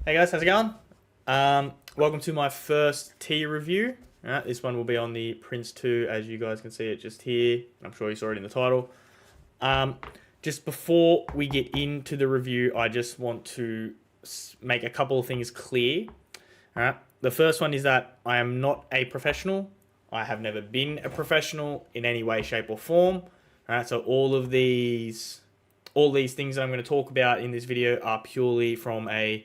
Hey guys, how's it going? Welcome to my first tee review. This one will be on the Prince 2, as you guys can see it just here. I'm sure you saw it in the title. Just before we get into the review, I just want to make a couple of things clear. The first one is that I am not a professional. I have never been a professional in any way, shape, or form. So all these things that I'm going to talk about in this video are purely from a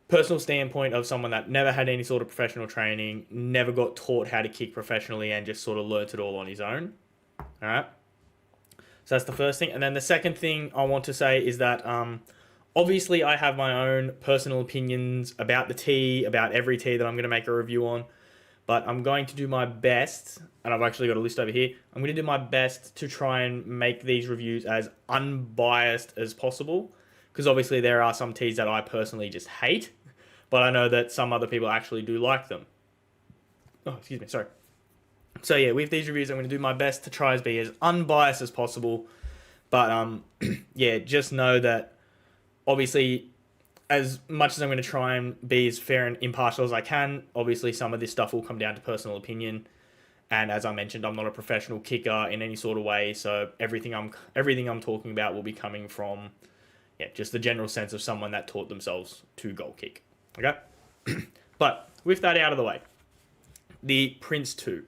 personal standpoint of someone that never had any sort of professional training, never got taught how to kick professionally, and just sort of learnt it all on his own. All right. So that's the first thing. And then the second thing I want to say is that obviously I have my own personal opinions about the tee, about every tee that I'm going to make a review on. But I'm going to do my best, and I've actually got a list over here. I'm going to do my best to try and make these reviews as unbiased as possible. Because obviously there are some tees that I personally just hate. But I know that some other people actually do like them. Oh, excuse me, sorry. So yeah, with these reviews, I'm going to do my best to try to be as unbiased as possible. But yeah, just know that obviously, as much as I'm going to try and be as fair and impartial as I can, obviously some of this stuff will come down to personal opinion. And as I mentioned, I'm not a professional kicker in any sort of way. So everything I'm talking about will be coming from just the general sense of someone that taught themselves to goal kick. Okay? But with that out of the way, the Prince 2.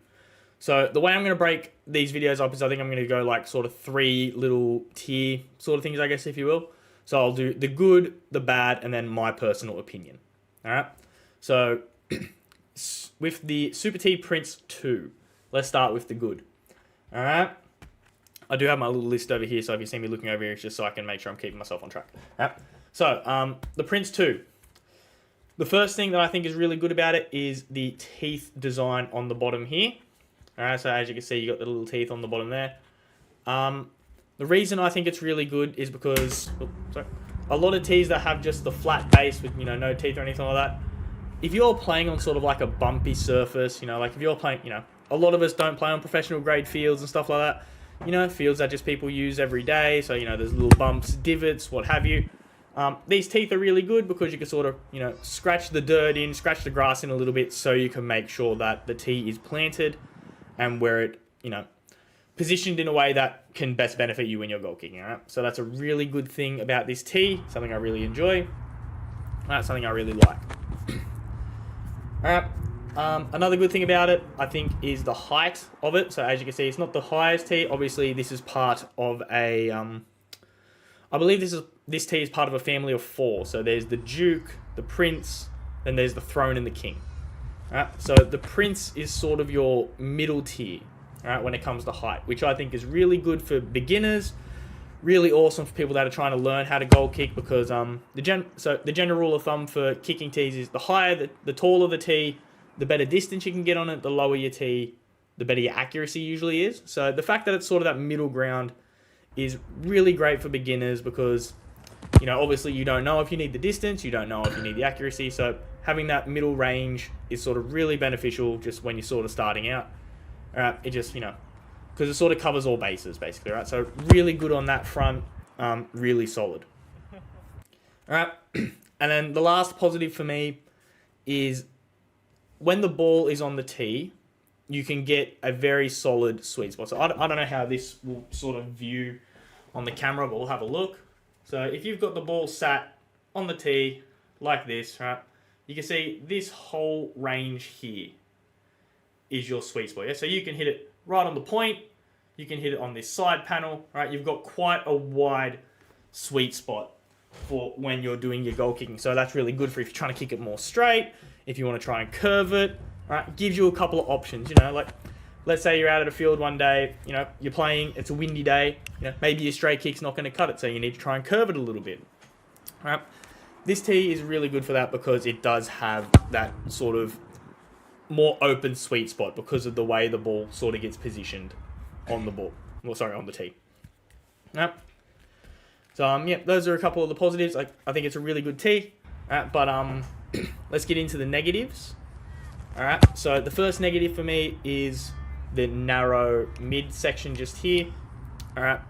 So the way I'm going to break these videos up is I think I'm going to go like sort of 3 little tier sort of things, I guess, if you will. So I'll do the good, the bad, and then my personal opinion. All right? So with the Super T Prince 2, let's start with the good. All right? I do have my little list over here, so if you see me looking over here, it's just so I can make sure I'm keeping myself on track. All right? So the Prince 2. The first thing that I think is really good about it is the teeth design on the bottom here. All right, so as you can see, you got the little teeth on the bottom there. The reason I think it's really good is because a lot of tees that have just the flat base with no teeth or anything like that. If you're playing on sort of like a bumpy surface, like if you're playing, a lot of us don't play on professional grade fields and stuff like that. Fields that just people use every day. So there's little bumps, divots, what have you. These teeth are really good because you can sort of, scratch the dirt in, scratch the grass in a little bit so you can make sure that the tee is planted and where it, positioned in a way that can best benefit you when you're goal kicking, all right? So that's a really good thing about this tee, something I really enjoy. That's something I really like. All right. Another good thing about it, I think, is the height of it. So as you can see, it's not the highest tee. Obviously, this is part of a... I believe this tee is part of a family of 4. So there's the Duke, the Prince, then there's the Throne and the King. All right? So the Prince is sort of your middle tier, all right, when it comes to height, which I think is really good for beginners, really awesome for people that are trying to learn how to goal kick because the general rule of thumb for kicking tees is the higher, the taller the tee, the better distance you can get on it, the lower your tee, the better your accuracy usually is. So the fact that it's sort of that middle ground is really great for beginners because, obviously you don't know if you need the distance, you don't know if you need the accuracy. So having that middle range is sort of really beneficial just when you're sort of starting out. All right, it just, because it sort of covers all bases basically, right? So really good on that front, really solid. All right, and then the last positive for me is when the ball is on the tee, you can get a very solid sweet spot. So I don't know how this will sort of view on the camera, but we'll have a look. So if you've got the ball sat on the tee like this, right, you can see this whole range here is your sweet spot. Yeah? So you can hit it right on the point. You can hit it on this side panel, right? You've got quite a wide sweet spot for when you're doing your goal kicking. So that's really good for if you're trying to kick it more straight, if you want to try and curve it. Right, gives you a couple of options, like let's say you're out at a field one day, you're playing, it's a windy day, maybe your straight kick's not going to cut it, so you need to try and curve it a little bit. All right, this tee is really good for that because it does have that sort of more open sweet spot because of the way the ball sort of gets positioned on the ball, on the tee. All right. So those are a couple of the positives. I think it's a really good tee. All right, but let's get into the negatives. All right, so the first negative for me is the narrow mid section just here. All right,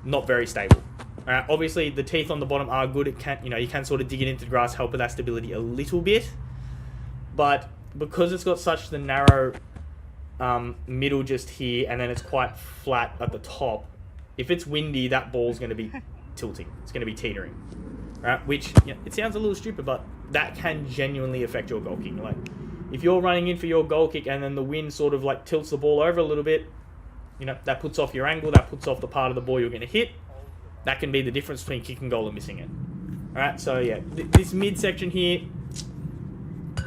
not very stable. Obviously, the teeth on the bottom are good. It can, you can sort of dig it into the grass, help with that stability a little bit. But because it's got such the narrow middle just here, and then it's quite flat at the top, if it's windy, that ball's going to be tilting. It's going to be teetering. Which, it sounds a little stupid, but that can genuinely affect your goal kick. Like, if you're running in for your goal kick and then the wind sort of like tilts the ball over a little bit, that puts off your angle, that puts off the part of the ball you're going to hit. That can be the difference between kicking goal and missing it. Alright, so yeah, this midsection here,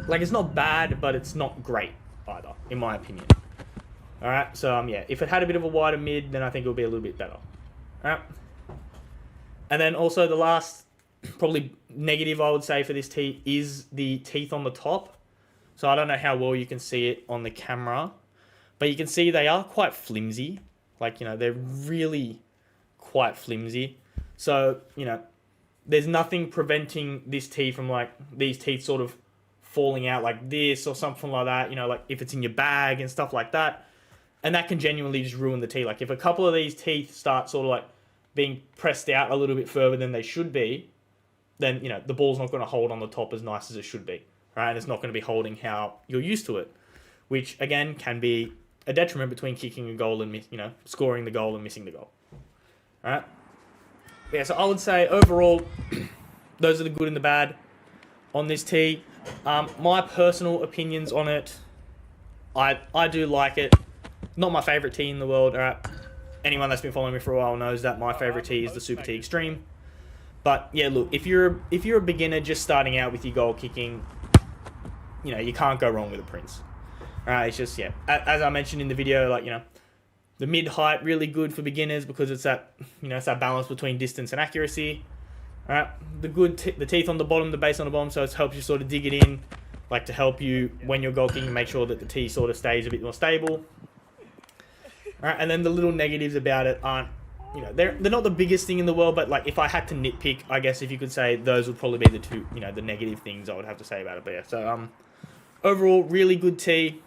like, it's not bad, but it's not great either, in my opinion. Alright, so yeah, if it had a bit of a wider mid, then I think it would be a little bit better. Alright. And then also the last, probably negative I would say for this tee is the teeth on the top. So I don't know how well you can see it on the camera, but you can see they are quite flimsy. Like, they're really quite flimsy. So, there's nothing preventing this tee from, like, these teeth sort of falling out like this or something like that, like if it's in your bag and stuff like that. And that can genuinely just ruin the tee. Like, if a couple of these teeth start sort of like being pressed out a little bit further than they should be, then, the ball's not going to hold on the top as nice as it should be, right? And it's not going to be holding how you're used to it, which, again, can be a detriment between kicking a goal and, scoring the goal and missing the goal. All right? Yeah, so I would say, overall, those are the good and the bad on this tee. My personal opinions on it, I do like it. Not my favourite tee in the world, all right? Anyone that's been following me for a while knows that my favourite tee is the Super Tee Extreme. But yeah, look, if you're a beginner just starting out with your goal kicking, you can't go wrong with a Prince. Alright, it's just, yeah, as I mentioned in the video, like, the mid height really good for beginners because it's that, it's that balance between distance and accuracy. Alright, the teeth on the bottom, the base on the bottom, so it helps you sort of dig it in, like to help you when you're goal kicking, make sure that the tee sort of stays a bit more stable. Alright, and then the little negatives about it aren't, they're not the biggest thing in the world, but like if I had to nitpick, I guess if you could say those would probably be the two, the negative things I would have to say about it. But yeah, so overall, really good tee.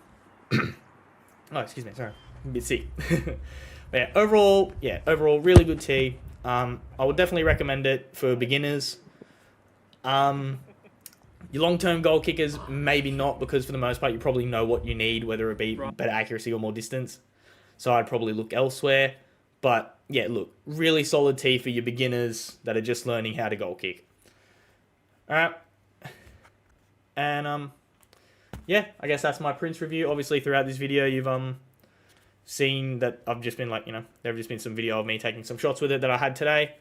Oh, excuse me, sorry, I'm a bit sick. But yeah, overall, really good tee. I would definitely recommend it for beginners. Your long-term goal kickers, maybe not, because for the most part, you probably know what you need, whether it be better accuracy or more distance. So I'd probably look elsewhere. But yeah, look, really solid tee for your beginners that are just learning how to goal kick. Alright. And yeah, I guess that's my Prince review. Obviously throughout this video you've seen that I've just been like, there have just been some video of me taking some shots with it that I had today.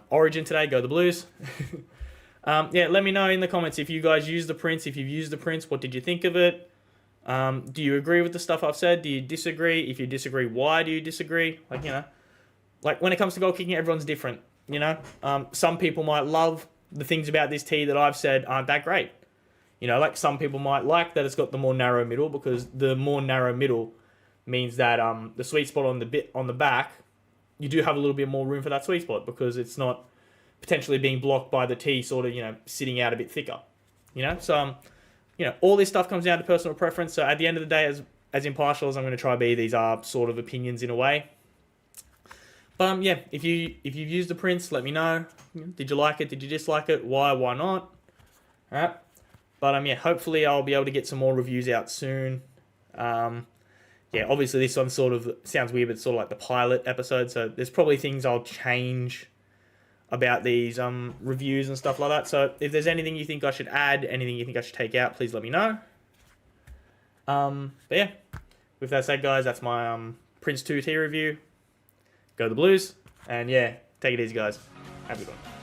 Origin today, go the Blues. Yeah, let me know in the comments if you guys use the Prince. If you've used the Prince, what did you think of it? Do you agree with the stuff I've said? Do you disagree? If you disagree, why do you disagree? Like when it comes to goal kicking, everyone's different, Some people might love the things about this tee that I've said aren't that great. Like some people might like that it's got the more narrow middle, because the more narrow middle means that the sweet spot on the back, you do have a little bit more room for that sweet spot because it's not potentially being blocked by the tee sort of, sitting out a bit thicker. So all this stuff comes down to personal preference. So at the end of the day, as impartial as I'm going to try to be, these are sort of opinions in a way. But yeah, if you've used the Prince, let me know. Did you like it? Did you dislike it? Why? Why not? All right. But yeah, hopefully I'll be able to get some more reviews out soon. Yeah, obviously this one sort of sounds weird, but it's sort of like the pilot episode. So there's probably things I'll change about these reviews and stuff like that. So if there's anything you think I should add, anything you think I should take out, please let me know. But yeah, with that said, guys, that's my Prince 2 tee review. Go the Blues. And yeah, take it easy, guys. Have a good one.